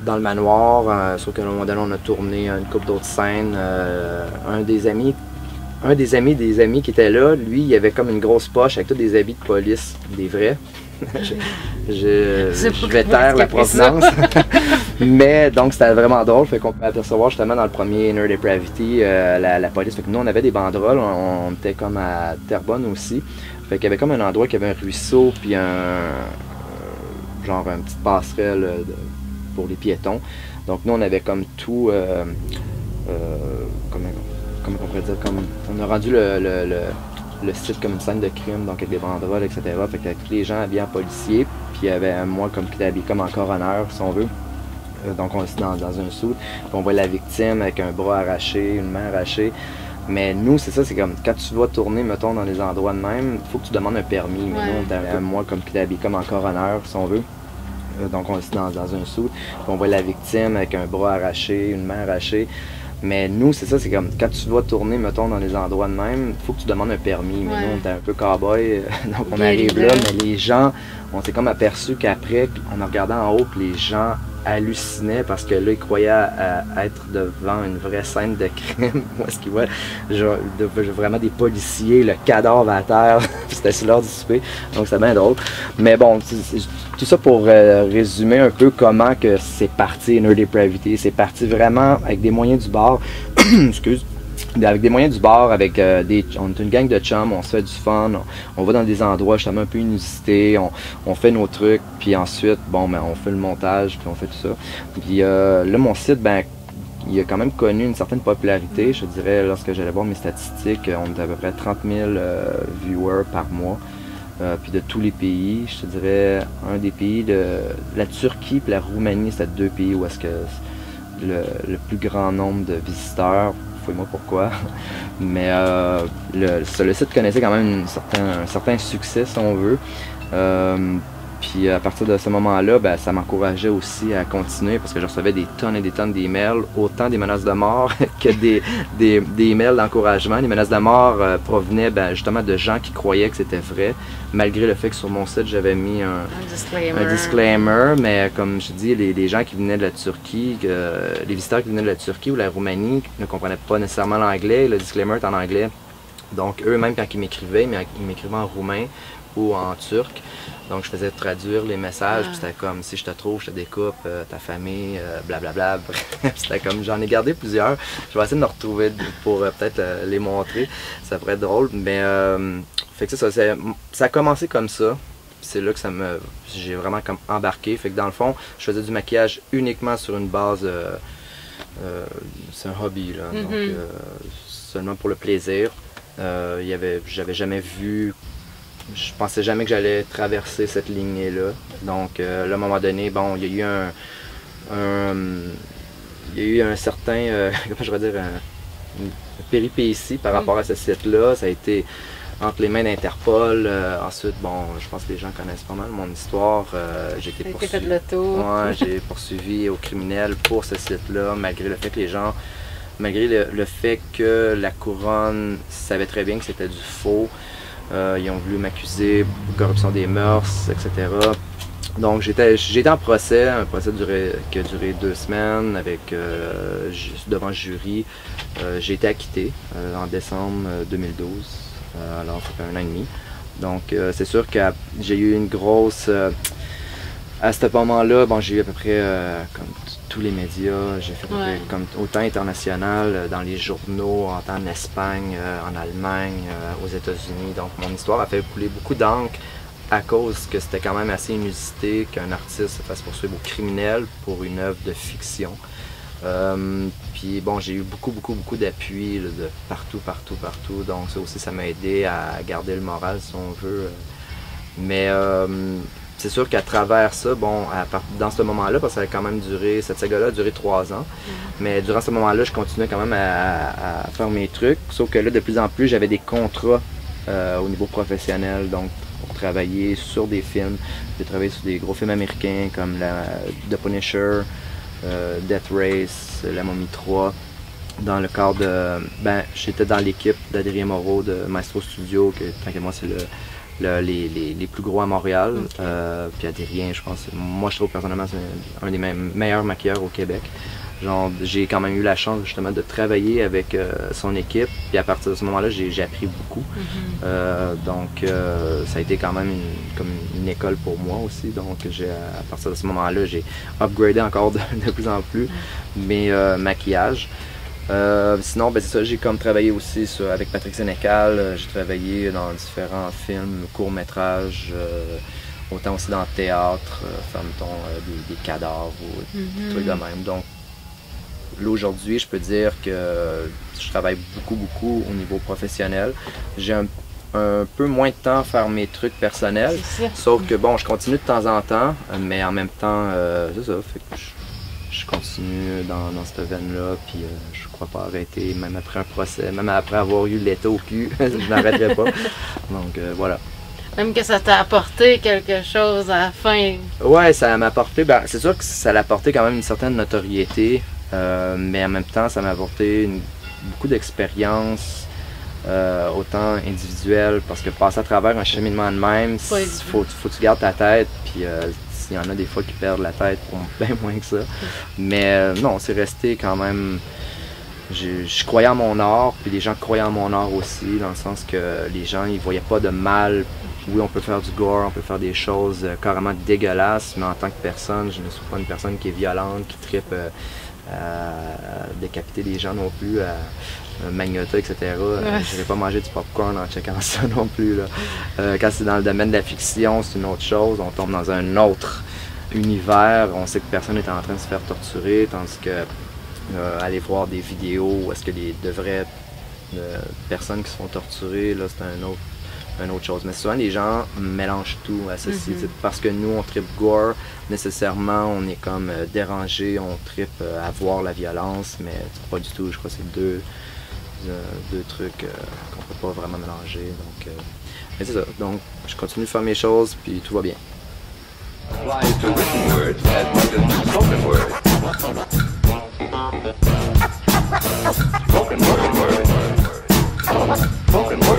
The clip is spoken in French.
dans le manoir, sauf qu'à un moment donné, on a tourné une couple d'autres scènes. Un des amis qui était là, lui, il avait comme une grosse poche avec tous des habits de police, des vrais. je vais taire la provenance. Mais donc c'était vraiment drôle, fait qu'on peut apercevoir justement dans le premier Inner Depravity la police. Fait que nous on avait des banderoles, on était comme à Terrebonne aussi. Fait qu'il y avait comme un endroit qui avait un ruisseau puis genre une petite passerelle pour les piétons. Donc nous on avait comme tout comment on pourrait dire, comme on a rendu le site comme une scène de crime, donc avec des banderoles, etc. Fait que tous les gens habillés en policier, puis il y avait moi comme qui était habillé comme en coroner, si on veut. Donc on est dans un suit, puis on voit la victime avec un bras arraché, une main arrachée. Mais nous, c'est ça, c'est comme quand tu vas tourner, mettons, dans des endroits de même, il faut que tu demandes un permis. Mais nous, on était moi comme qui était habillé comme en coroner, si on veut. Donc on est dans un suit, puis on voit la victime avec un bras arraché, une main arrachée. Mais nous, c'est ça, c'est comme quand tu vas tourner, mettons, dans des endroits de même, il faut que tu demandes un permis. Mais nous, on était un peu cow-boy, donc on arrive là, mais les gens, on s'est comme aperçu qu'après, on a regardé en haut, puis les gens hallucinaient parce que là, ils croyaient être devant une vraie scène de crime. Où est-ce qu'ils voient vraiment des policiers, le cadavre à terre, c'était sur l'heure du souper, donc c'était bien drôle. Mais bon, tout ça pour résumer un peu comment que c'est parti Inner Depravity. C'est parti vraiment avec des moyens du bord, excuse, avec des moyens du bord, avec on est une gang de chums, on se fait du fun, on va dans des endroits justement un peu inusités, on fait nos trucs, puis ensuite, bon, ben, on fait le montage, puis on fait tout ça. Puis là, mon site, ben, il a quand même connu une certaine popularité, je dirais, lorsque j'allais voir mes statistiques, on était à peu près 30 000 viewers par mois. Puis de tous les pays, je te dirais, un des pays, la Turquie et la Roumanie, c'était deux pays où est-ce que le plus grand nombre de visiteurs, fouille-moi pourquoi, mais le site connaissait quand même un certain succès, si on veut. Puis à partir de ce moment-là, ben, ça m'encourageait aussi à continuer parce que je recevais des tonnes et des tonnes d'emails, autant des menaces de mort que des emails d'encouragement. Les menaces de mort provenaient justement de gens qui croyaient que c'était vrai, malgré le fait que sur mon site j'avais mis un disclaimer. Mais comme je dis, les gens qui venaient de la Turquie, les visiteurs qui venaient de la Turquie ou la Roumanie ne comprenaient pas nécessairement l'anglais, le disclaimer est en anglais. Donc eux-mêmes quand ils m'écrivaient en roumain ou en turc. Donc je faisais traduire les messages, puis c'était comme si je te trouve, je te découpe, ta famille, blablabla. C'était comme, j'en ai gardé plusieurs. Je vais essayer de me retrouver pour peut-être les montrer. Ça pourrait être drôle. Mais fait que ça a commencé comme ça. C'est là que j'ai vraiment comme embarqué. Fait que dans le fond, je faisais du maquillage uniquement sur une base, c'est un hobby là, donc seulement pour le plaisir. J'avais jamais vu. Je pensais jamais que j'allais traverser cette lignée-là. Donc, là, à un moment donné, bon, il y a eu un certain, comment je vais dire, une péripétie par rapport à ce site-là. Ça a été entre les mains d'Interpol. Ensuite, bon, je pense que les gens connaissent pas mal mon histoire. J'ai été poursuivi. Ouais, j'ai poursuivi au criminel pour ce site-là, malgré le fait que malgré le fait que la couronne savait très bien que c'était du faux. Ils ont voulu m'accuser de corruption des mœurs, etc. Donc j'étais en procès, un procès qui a duré 2 semaines devant le jury. J'ai été acquitté en décembre 2012, alors ça fait 1 an et demi. Donc c'est sûr que j'ai eu une grosse... à ce moment-là, bon, j'ai eu à peu près comme tous les médias, j'ai fait comme autant international, dans les journaux, en Espagne, en Allemagne, aux États-Unis. Donc mon histoire a fait couler beaucoup d'encre à cause que c'était quand même assez inusité qu'un artiste se fasse poursuivre au criminel pour une œuvre de fiction. Puis bon, j'ai eu beaucoup d'appui de partout. Donc ça aussi, ça m'a aidé à garder le moral, si on veut. Mais c'est sûr qu'à travers ça, bon, dans ce moment-là, parce que ça a quand même duré, cette saga-là a duré 3 ans, mais durant ce moment-là, je continuais quand même à faire mes trucs, sauf que là, de plus en plus, j'avais des contrats au niveau professionnel, donc pour travailler sur des films. J'ai travaillé sur des gros films américains comme The Punisher, Death Race, La Momie 3. Dans le cadre de... j'étais dans l'équipe d'Adrien Moreau de Maestro Studio, que tant que moi, c'est les plus gros à Montréal. Puis Adrien, je pense, moi je trouve personnellement c'est un des meilleurs maquilleurs au Québec. Genre, j'ai quand même eu la chance justement de travailler avec son équipe, puis à partir de ce moment-là, j'ai appris beaucoup. Donc, ça a été quand même comme une école pour moi aussi. Donc, à partir de ce moment-là, j'ai upgradé encore de plus en plus mes maquillages. Sinon, ben, c'est ça, j'ai comme travaillé aussi avec Patrick Sénécal. J'ai travaillé dans différents films, courts-métrages. Autant aussi dans le théâtre, mettons, des cadavres ou des trucs de même. Donc, là, aujourd'hui, je peux dire que je travaille beaucoup au niveau professionnel. J'ai un peu moins de temps à faire mes trucs personnels. Sauf que, bon, je continue de temps en temps, mais en même temps, c'est ça. Fait que je continue dans cette veine-là, puis je crois pas arrêter, même après un procès, même après avoir eu l'état au cul, je n'arrêterai pas. Donc, voilà. Même que ça t'a apporté quelque chose à la fin. Ouais, ça m'a apporté, ben, c'est sûr que ça l'a apporté quand même une certaine notoriété. Mais en même temps, ça m'a apporté beaucoup d'expérience, autant individuelle, parce que passer à travers un cheminement de même, faut que tu gardes ta tête, puis il y en a des fois qui perdent la tête pour bien moins que ça. Mais non, c'est resté quand même... Je croyais en mon art, puis les gens croyaient en mon art aussi, dans le sens que les gens, ils voyaient pas de mal. Oui, on peut faire du gore, on peut faire des choses carrément dégueulasses, mais en tant que personne, je ne suis pas une personne qui est violente, qui trippe à décapiter des gens non plus, à magnoter, etc. Je n'irai pas manger du popcorn en checkant ça non plus. Là. Quand c'est dans le domaine de la fiction, c'est une autre chose. On tombe dans un autre univers. On sait que personne n'est en train de se faire torturer, tandis que aller voir des vidéos où est-ce que de vraies personnes qui se font torturer, là, c'est une autre chose. Mais souvent, les gens mélangent tout à ceci. Parce que nous, on tripe gore, nécessairement, on est comme dérangé, on tripe à voir la violence, mais pas du tout. Je crois que c'est deux trucs qu'on peut pas vraiment mélanger. Donc, mais c'est ça. Donc, je continue de faire mes choses, puis tout va bien. Spoken word.